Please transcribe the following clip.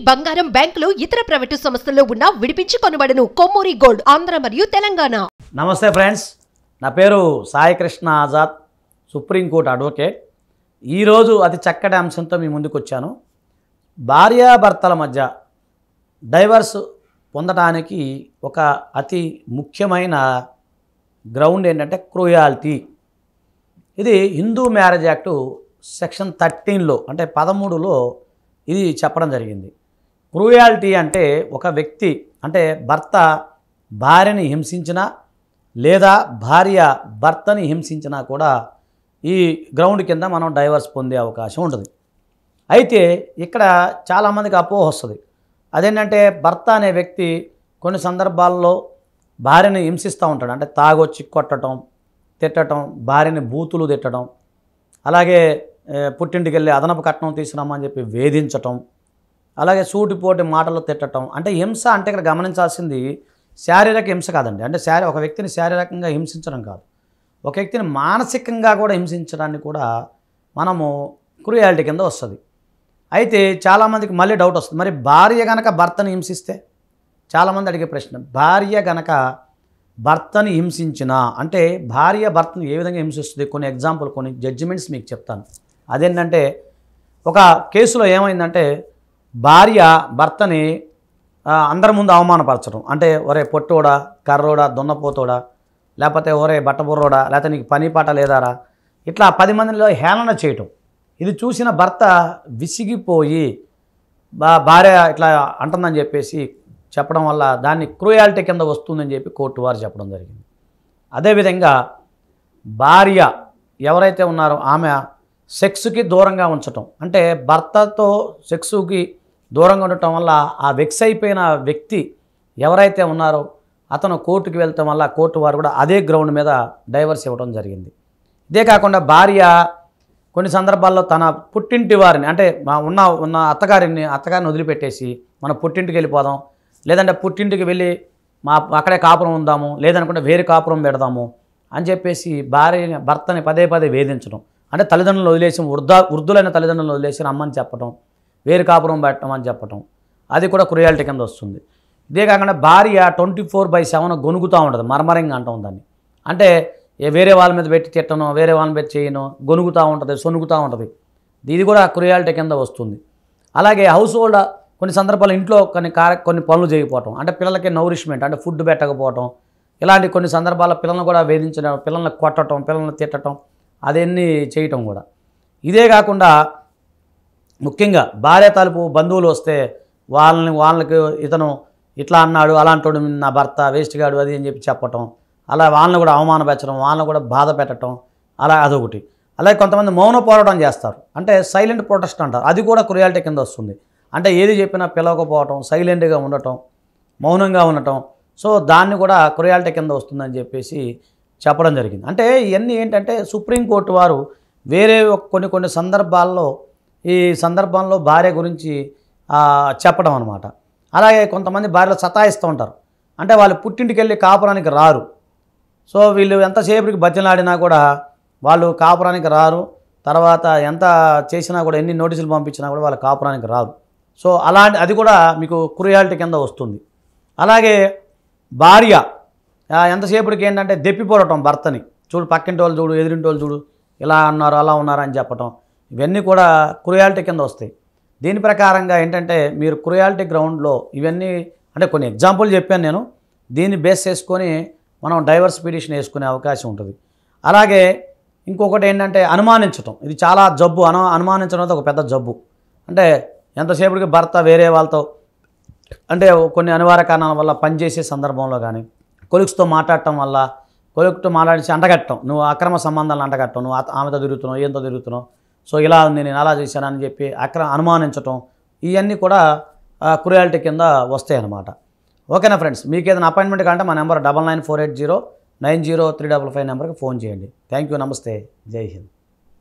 బంగారం బ్యాంకులు ఇతర ప్రైవేటు సంస్థల్లో ఉన్న విడిపించి కొనబడును. కొమ్మూరి గోల్డ్ ఆంధ్ర మరియు తెలంగాణ. నమస్తే ఫ్రెండ్స్, నా పేరు సాయి కృష్ణ ఆజాద్, సుప్రీంకోర్టు అడ్వకేట్. ఈరోజు అతి చక్కటి అంశంతో మీ ముందుకు వచ్చాను. భార్యాభర్తల మధ్య డైవర్స్ పొందడానికి ఒక అతి ముఖ్యమైన గ్రౌండ్ ఏంటంటే క్రూయాలిటీ. ఇది హిందూ మ్యారేజ్ యాక్టు సెక్షన్ 13లో అంటే 13లో ఇది చెప్పడం జరిగింది. క్రూయాలిటీ అంటే ఒక వ్యక్తి అంటే భర్త భార్యని హింసించినా లేదా భార్య భర్తని హింసించినా కూడా ఈ గ్రౌండ్ కింద మనం డైవర్స్ పొందే అవకాశం ఉంటుంది. అయితే ఇక్కడ చాలామందికి అపోహ వస్తుంది. అదేంటంటే భర్త అనే వ్యక్తి కొన్ని సందర్భాల్లో భార్యని హింసిస్తూ ఉంటాడు. అంటే తాగొచ్చి కొట్టడం, తిట్టడం, భార్యని బూతులు తిట్టడం, అలాగే పుట్టింటికి వెళ్ళి అదనపు కట్నం తీసుకురామని చెప్పి వేధించటం, అలాగే సూటిపోటి మాటలు తిట్టడం. అంటే హింస అంటే ఇక్కడ గమనించాల్సింది శారీరక హింస కాదండి. అంటే ఒక వ్యక్తిని శారీరకంగా హింసించడం కాదు, ఒక వ్యక్తిని మానసికంగా కూడా హింసించడాన్ని కూడా మనము క్రూయాలిటీ కింద వస్తుంది. అయితే చాలామందికి మళ్ళీ డౌట్ వస్తుంది, మరి భార్య గనక భర్తని హింసిస్తే? చాలామంది అడిగే ప్రశ్న, భార్య గనక భర్తని హింసించిన అంటే భార్య భర్తని ఏ విధంగా హింసిస్తుంది? కొన్ని ఎగ్జాంపుల్, కొన్ని జడ్జిమెంట్స్ మీకు చెప్తాను. అదేంటంటే ఒక కేసులో ఏమైందంటే భార్య భర్తని అందరి ముందు అవమానపరచడం. అంటే ఒరే పొట్టోడా, కర్రోడా, దున్నపోతోడా, లేకపోతే ఒరే బట్టబుర్రోడా, లేకపోతే నీకు పని పాట లేదారా, ఇట్లా 10 మందిలో హేళన చేయటం. ఇది చూసిన భర్త విసిగిపోయి భార్య ఇట్లా అంటుందని చెప్పేసి చెప్పడం వల్ల దాన్ని క్రూయాలిటీ కింద వస్తుందని చెప్పి కోర్టు వారు చెప్పడం జరిగింది. అదేవిధంగా భార్య ఎవరైతే ఉన్నారో ఆమె సెక్స్కి దూరంగా ఉంచటం, అంటే భర్తతో సెక్స్కి దూరంగా ఉండటం వల్ల ఆ వెక్స్ అయిపోయిన వ్యక్తి ఎవరైతే ఉన్నారో అతను కోర్టుకి వెళ్ళటం వల్ల కోర్టు వారు కూడా అదే గ్రౌండ్ మీద డైవర్స్ ఇవ్వడం జరిగింది. ఇదే కాకుండా భార్య కొన్ని సందర్భాల్లో తన పుట్టింటి వారిని అంటే ఉన్న అత్తగారిని వదిలిపెట్టేసి మన పుట్టింటికి వెళ్ళిపోదాం, లేదంటే పుట్టింటికి వెళ్ళి అక్కడే కాపురం ఉందాము, లేదనుకుంటే వేరే కాపురం పెడదాము అని చెప్పేసి భర్తని పదే పదే వేధించడం. అంటే తల్లిదండ్రులను వదిలేసి వృద్ధులైన తల్లిదండ్రులను వదిలేసి రమ్మని చెప్పటం, వేరు కాపురం పెట్టడం అని చెప్పటం, అది కూడా క్రూయాలిటీ కింద వస్తుంది. ఇదే కాకుండా భార్య 24/7 గొనుగుతూ ఉంటుంది, మర్మరింగ్ అంటాం దాన్ని. అంటే వేరే వాళ్ళ మీద పెట్టి తిట్టను, వేరే వాళ్ళ మీద చేయను, గొనుగుతూ ఉంటుంది, సొనుగుతూ ఉంటుంది. ఇది కూడా క్రూయాలిటీ కింద వస్తుంది. అలాగే హౌస్ హోల్డ్ కొన్ని సందర్భాలు ఇంట్లో కొన్ని పనులు చేయకపోవటం, అంటే పిల్లలకి నౌరిష్మెంట్ అంటే ఫుడ్ పెట్టకపోవటం, ఇలాంటి కొన్ని సందర్భాల్లో పిల్లల్ని కూడా వేధించడం, పిల్లల్ని కొట్టడం, పిల్లల్ని తిట్టడం, అదన్నీ చేయటం కూడా. ఇదే కాకుండా ముఖ్యంగా భార్య తలుపు బంధువులు వస్తే వాళ్ళకి ఇతను ఇట్లా అన్నాడు, అలాంటోడు నా భర్త వేస్ట్ గాడు అది అని చెప్పి చెప్పటం, అలా వాళ్ళని కూడా అవమానపరచడం, వాళ్ళని కూడా బాధ పెట్టడం, అలా అదొకటి. అలాగే కొంతమంది మౌన పోరాటం చేస్తారు, అంటే సైలెంట్ ప్రొటెస్ట్ అంటారు, అది కూడా క్రూయాలిటీ కింద వస్తుంది. అంటే ఏది చెప్పినా పిలవకపోవటం, సైలెంట్గా ఉండటం, మౌనంగా ఉండటం, సో దాన్ని కూడా క్రూయాలిటీ కింద వస్తుందని చెప్పేసి చెప్పడం జరిగింది. అంటే ఇవన్నీ ఏంటంటే సుప్రీంకోర్టు వారు వేరే కొన్ని సందర్భాల్లో ఈ సందర్భంలో భార్య గురించి చెప్పడం అనమాట. అలాగే కొంతమంది భార్యలు సతాయిస్తూ ఉంటారు, అంటే వాళ్ళు పుట్టింటికి వెళ్ళి కాపురానికి రారు. సో వీళ్ళు ఎంతసేపటికి బతిలాడినా కూడా వాళ్ళు కాపురానికి రారు, తర్వాత ఎంత చేసినా కూడా ఎన్ని నోటీసులు పంపించినా కూడా వాళ్ళు కాపురానికి రారు. సో అది కూడా మీకు క్రూయాలిటీ కింద వస్తుంది. అలాగే భార్య ఎంతసేపటికి ఏంటంటే దెప్పిపోవటం భర్తని, చూడు పక్కింటి వాళ్ళు చూడు, ఎదురింటి వాళ్ళు చూడు, ఇలా అన్నారు అలా ఉన్నారు అని చెప్పటం, ఇవన్నీ కూడా క్రూయాలిటీ కింద వస్తాయి. దీని ప్రకారంగా ఏంటంటే మీరు క్రూయాలిటీ గ్రౌండ్లో ఇవన్నీ అంటే కొన్ని ఎగ్జాంపుల్ చెప్పాను నేను, దీన్ని బేస్ చేసుకొని మనం డైవర్స్ పిటిషన్ వేసుకునే అవకాశం ఉంటుంది. అలాగే ఇంకొకటి ఏంటంటే అనుమానించటం, ఇది చాలా జబ్బు. అనుమానించడం అనేది ఒక పెద్ద జబ్బు. అంటే ఎంతసేపటికి భర్త వేరే వాళ్ళతో అంటే కొన్ని అనివార్య కారణాల వల్ల పనిచేసే సందర్భంలో కానీ కొలిక్స్తో మాట్లాడటం వల్ల కొలిక్తో మాట్లాడి అంటగట్టడం, నువ్వు అక్రమ సంబంధాలను అంటగట్టడం, నువ్వు ఆమెతో తిరుగుతున్నావు, ఏంతో తిరుగుతున్నావు, సో ఇలా ఉంది, నేను అలా చేశానని చెప్పి అనుమానించటం, ఇవన్నీ కూడా క్రూయాలిటీ కింద వస్తాయి అన్నమాట. ఓకేనా ఫ్రెండ్స్, మీకు ఏదైనా అపాయింట్మెంట్ కంటే మా నెంబర్ 9948090355 నెంబర్కి ఫోన్ చేయండి. థ్యాంక్ యూ, నమస్తే, జై హింద్.